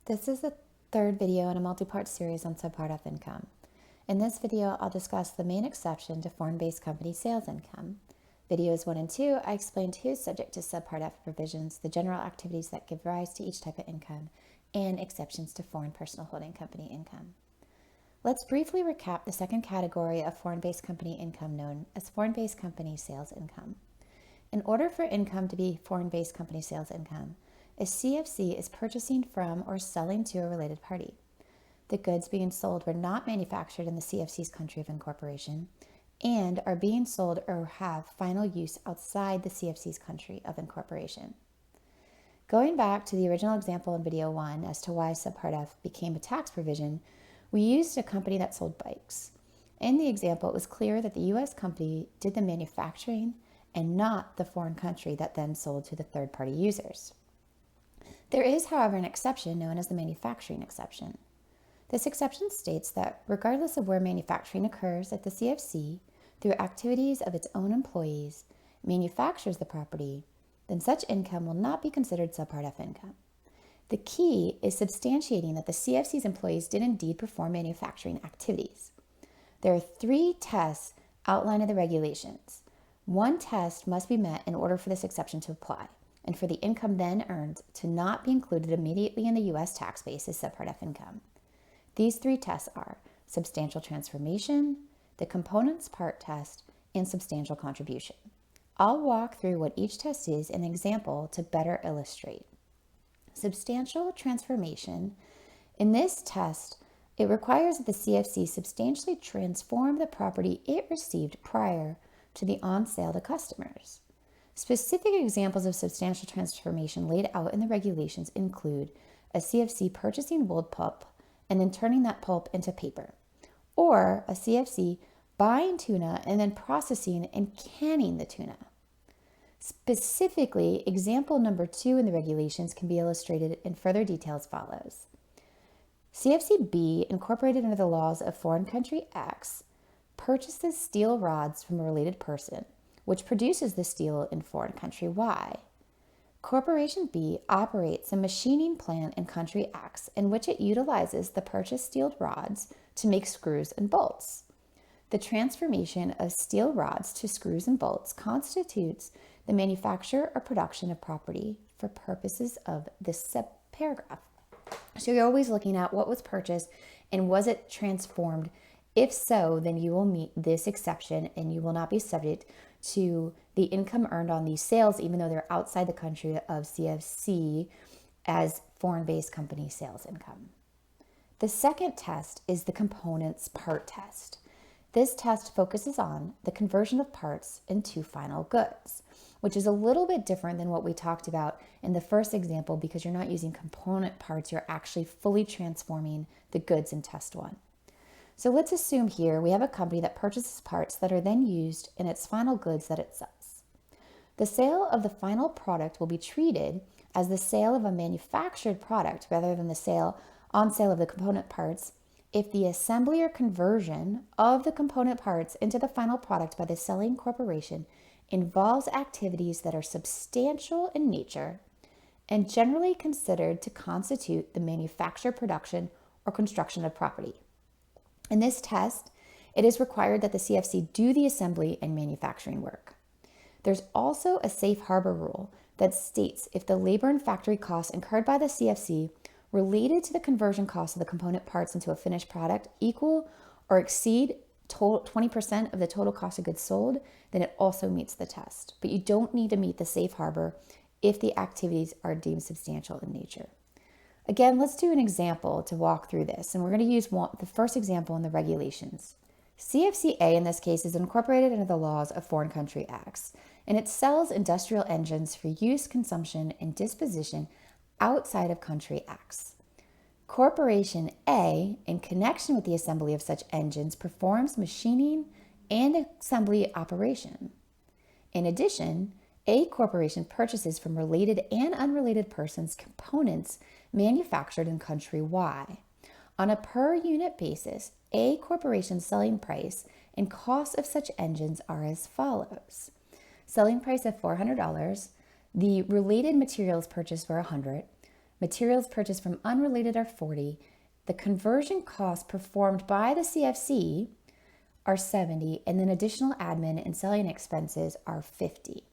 This is the third video in a multi-part series on Subpart F income. In this video, I'll discuss the main exception to foreign-based company sales income. Videos 1 and 2, I explained who is subject to Subpart F provisions, the general activities that give rise to each type of income, and exceptions to foreign personal holding company income. Let's briefly recap the second category of foreign-based company income known as foreign-based company sales income. In order for income to be foreign-based company sales income, a CFC is purchasing from or selling to a related party. The goods being sold were not manufactured in the CFC's country of incorporation and are being sold or have final use outside the CFC's country of incorporation. Going back to the original example in video 1 as to why Subpart F became a tax provision, we used a company that sold bikes. In the example, it was clear that the U.S. company did the manufacturing and not the foreign country that then sold to the third-party users. There is, however, an exception known as the manufacturing exception. This exception states that regardless of where manufacturing occurs, if the CFC, through activities of its own employees, manufactures the property, then such income will not be considered Subpart F income. The key is substantiating that the CFC's employees did indeed perform manufacturing activities. There are 3 tests outlined in the regulations. One test must be met in order for this exception to apply, and for the income then earned to not be included immediately in the U.S. tax base as Subpart F income. These 3 tests are substantial transformation, the components part test, and substantial contribution. I'll walk through what each test is in an example to better illustrate. Substantial transformation. In this test, it requires that the CFC substantially transform the property it received prior to the on sale to customers. Specific examples of substantial transformation laid out in the regulations include a CFC purchasing wood pulp and then turning that pulp into paper, or a CFC buying tuna and then processing and canning the tuna. Specifically, example number 2 in the regulations can be illustrated in further detail as follows. CFC B, incorporated under the laws of foreign country X, purchases steel rods from a related person, which produces the steel in foreign country Y. Corporation B operates a machining plant in country X in which it utilizes the purchased steel rods to make screws and bolts. The transformation of steel rods to screws and bolts constitutes the manufacture or production of property for purposes of this subparagraph. So you're always looking at what was purchased and was it transformed. If so, then you will meet this exception and you will not be subject to the income earned on these sales, even though they're outside the country of CFC, as foreign-based company sales income. The second test is the components part test. This test focuses on the conversion of parts into final goods, which is a little bit different than what we talked about in the first example because you're not using component parts, you're actually fully transforming the goods in test 1. So let's assume here we have a company that purchases parts that are then used in its final goods that it sells. The sale of the final product will be treated as the sale of a manufactured product rather than the on sale of the component parts if the assembly or conversion of the component parts into the final product by the selling corporation involves activities that are substantial in nature and generally considered to constitute the manufacture, production, or construction of property. In this test, it is required that the CFC do the assembly and manufacturing work. There's also a safe harbor rule that states if the labor and factory costs incurred by the CFC related to the conversion cost of the component parts into a finished product equal or exceed 20% of the total cost of goods sold, then it also meets the test. But you don't need to meet the safe harbor if the activities are deemed substantial in nature. Again, let's do an example to walk through this, and we're going to use the first example in the regulations. CFCA in this case is incorporated under the laws of foreign country X, and it sells industrial engines for use, consumption, and disposition outside of country X. Corporation A, in connection with the assembly of such engines, performs machining and assembly operation. In addition, A corporation purchases from related and unrelated persons components manufactured in country Y. On a per unit basis, A corporation's selling price and cost of such engines are as follows. Selling price of $400, the related materials purchased for $100, materials purchased from unrelated are 40, the conversion costs performed by the CFC are 70, and then additional admin and selling expenses are 50.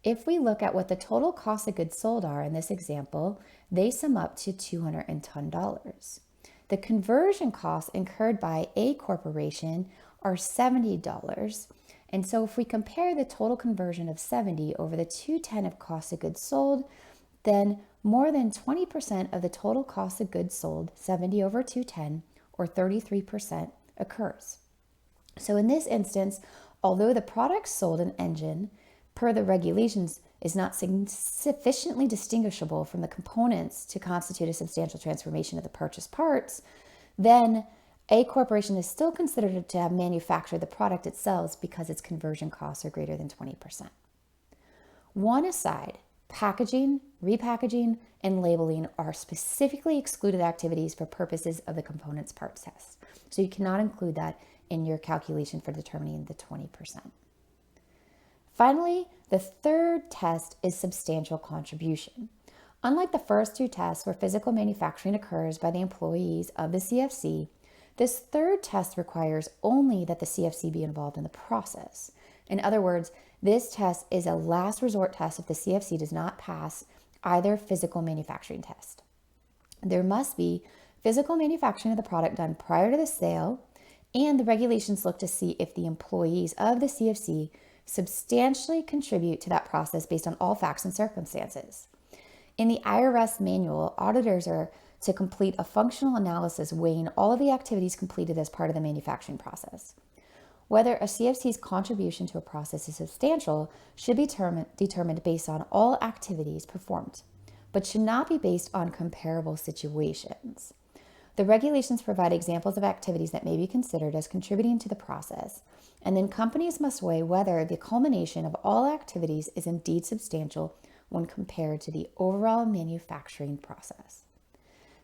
If we look at what the total cost of goods sold are in this example, they sum up to $210. The conversion costs incurred by a corporation are $70. And so if we compare the total conversion of 70 over the 210 of cost of goods sold, then more than 20% of the total cost of goods sold, 70 over 210, or 33%, occurs. So in this instance, although the product sold an engine, per the regulations, is not sufficiently distinguishable from the components to constitute a substantial transformation of the purchased parts, then a corporation is still considered to have manufactured the product itself because its conversion costs are greater than 20%. One aside, packaging, repackaging, and labeling are specifically excluded activities for purposes of the components parts test. So you cannot include that in your calculation for determining the 20%. Finally, the third test is substantial contribution. Unlike the first two tests where physical manufacturing occurs by the employees of the CFC, this third test requires only that the CFC be involved in the process. In other words, this test is a last resort test if the CFC does not pass either physical manufacturing test. There must be physical manufacturing of the product done prior to the sale, and the regulations look to see if the employees of the CFC substantially contribute to that process based on all facts and circumstances. In the IRS manual, auditors are to complete a functional analysis weighing all of the activities completed as part of the manufacturing process. Whether a CFC's contribution to a process is substantial should be determined based on all activities performed, but should not be based on comparable situations. The regulations provide examples of activities that may be considered as contributing to the process, and then companies must weigh whether the culmination of all activities is indeed substantial when compared to the overall manufacturing process.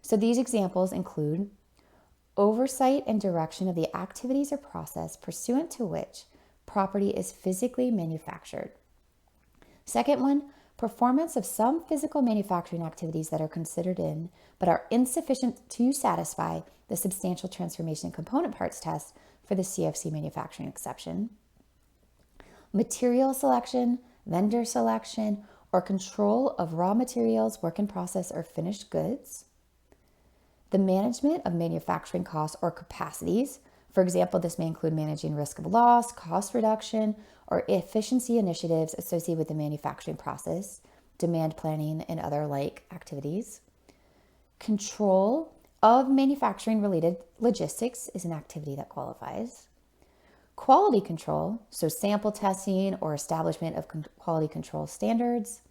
So these examples include oversight and direction of the activities or process pursuant to which property is physically manufactured. Second one, performance of some physical manufacturing activities that are considered in but are insufficient to satisfy the substantial transformation component parts test for the CFC manufacturing exception. Material selection, vendor selection, or control of raw materials, work in process, or finished goods. The management of manufacturing costs or capacities. For example, this may include managing risk of loss, cost reduction, or efficiency initiatives associated with the manufacturing process, demand planning, and other like activities. Control of manufacturing related logistics is an activity that qualifies. Quality control, so sample testing or establishment of quality control standards.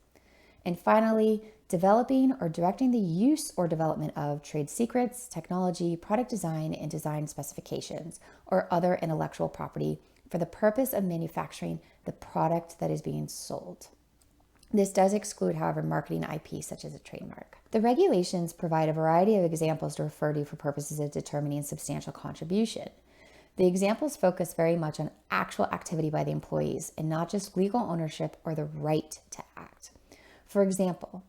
And finally, developing or directing the use or development of trade secrets, technology, product design, and design specifications, or other intellectual property for the purpose of manufacturing the product that is being sold. This does exclude, however, marketing IP such as a trademark. The regulations provide a variety of examples to refer to for purposes of determining substantial contribution. The examples focus very much on actual activity by the employees and not just legal ownership or the right to act. For example,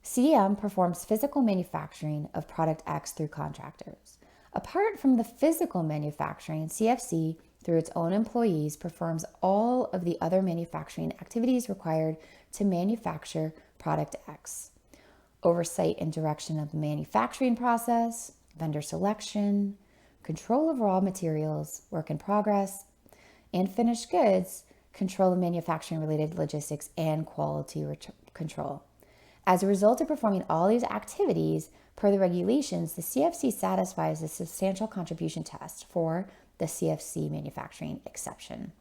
CM performs physical manufacturing of product X through contractors. Apart from the physical manufacturing, CFC, through its own employees, performs all of the other manufacturing activities required to manufacture product X. Oversight and direction of the manufacturing process, vendor selection, control of raw materials, work in progress, and finished goods, control of manufacturing related logistics, and quality control. As a result of performing all these activities, per the regulations, the CFC satisfies the substantial contribution test for the CFC manufacturing exception.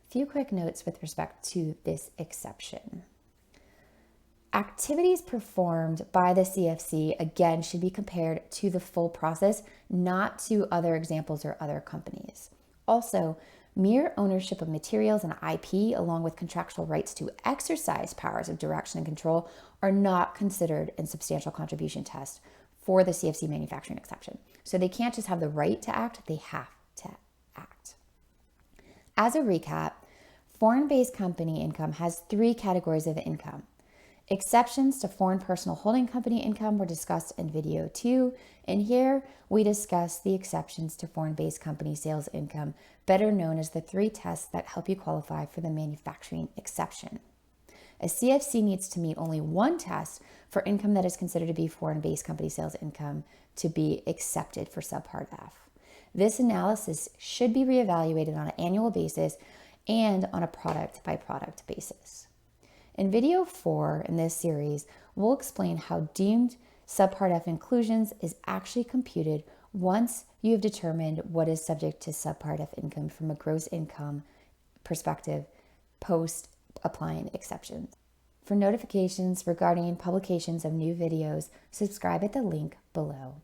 A few quick notes with respect to this exception. Activities performed by the CFC, again, should be compared to the full process, not to other examples or other companies. Also, mere ownership of materials and IP, along with contractual rights to exercise powers of direction and control, are not considered in substantial contribution test for the CFC manufacturing exception. So they can't just have the right to act, they have to act. As a recap, foreign-based company income has three categories of income. Exceptions to foreign personal holding company income were discussed in video 2, and here we discuss the exceptions to foreign-based company sales income, better known as the 3 tests that help you qualify for the manufacturing exception. A CFC needs to meet only 1 test for income that is considered to be foreign-based company sales income to be accepted for Subpart F. This analysis should be reevaluated on an annual basis and on a product-by-product basis. In video 4 in this series, we'll explain how deemed Subpart F inclusions is actually computed once you have determined what is subject to Subpart F income from a gross income perspective post applying exceptions. For notifications regarding publications of new videos, subscribe at the link below.